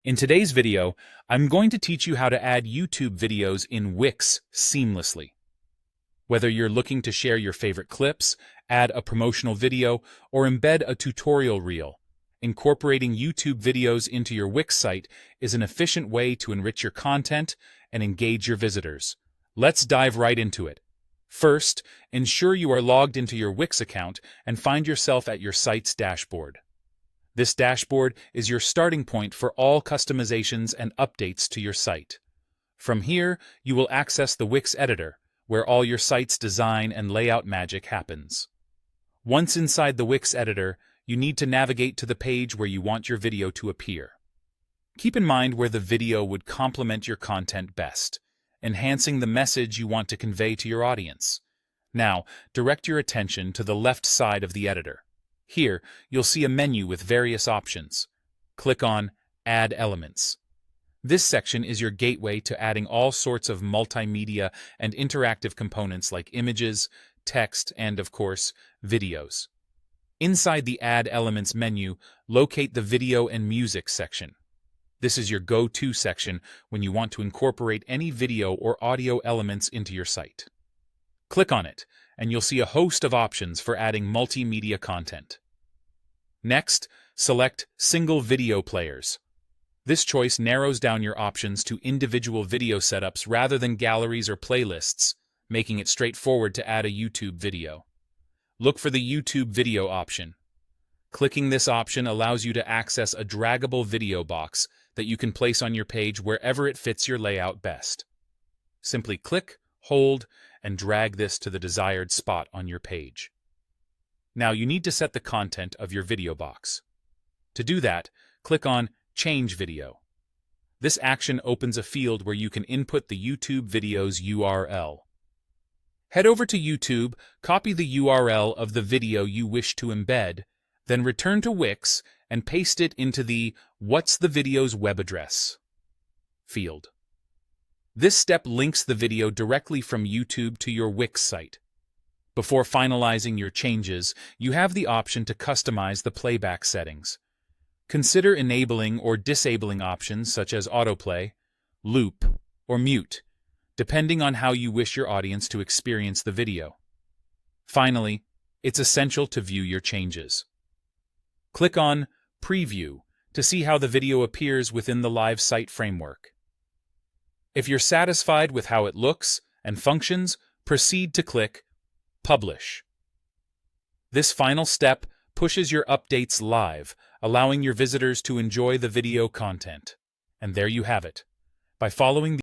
In today's video, I'm going to teach you how to add YouTube videos in Wix seamlessly. Whether you're looking to share your favorite clips, add a promotional video, or embed a tutorial reel, incorporating YouTube videos into your Wix site is an efficient way to enrich your content and engage your visitors. Let's dive right into it. First, ensure you are logged into your Wix account and find yourself at your site's dashboard. This dashboard is your starting point for all customizations and updates to your site. From here, you will access the Wix editor, where all your site's design and layout magic happens. Once inside the Wix editor, you need to navigate to the page where you want your video to appear. Keep in mind where the video would complement your content best, enhancing the message you want to convey to your audience. Now, direct your attention to the left side of the editor. Here, you'll see a menu with various options. Click on Add Elements. This section is your gateway to adding all sorts of multimedia and interactive components like images, text, and, of course, videos. Inside the Add Elements menu, locate the Video and Music section. This is your go-to section when you want to incorporate any video or audio elements into your site. Click on it, and you'll see a host of options for adding multimedia content. Next, select Single Video Players. This choice narrows down your options to individual video setups rather than galleries or playlists, making it straightforward to add a YouTube video. Look for the YouTube Video option. Clicking this option allows you to access a draggable video box that you can place on your page wherever it fits your layout best. Simply click, hold, and drag this to the desired spot on your page. Now you need to set the content of your video box. To do that, click on Change Video. This action opens a field where you can input the YouTube video's URL. Head over to YouTube, copy the URL of the video you wish to embed, then return to Wix and paste it into the What's the video's web address field. This step links the video directly from YouTube to your Wix site. Before finalizing your changes, you have the option to customize the playback settings. Consider enabling or disabling options such as autoplay, loop, or mute, depending on how you wish your audience to experience the video. Finally, it's essential to view your changes. Click on Preview to see how the video appears within the live site framework. If you're satisfied with how it looks and functions, proceed to click Publish. This final step pushes your updates live, allowing your visitors to enjoy the video content. And there you have it. By following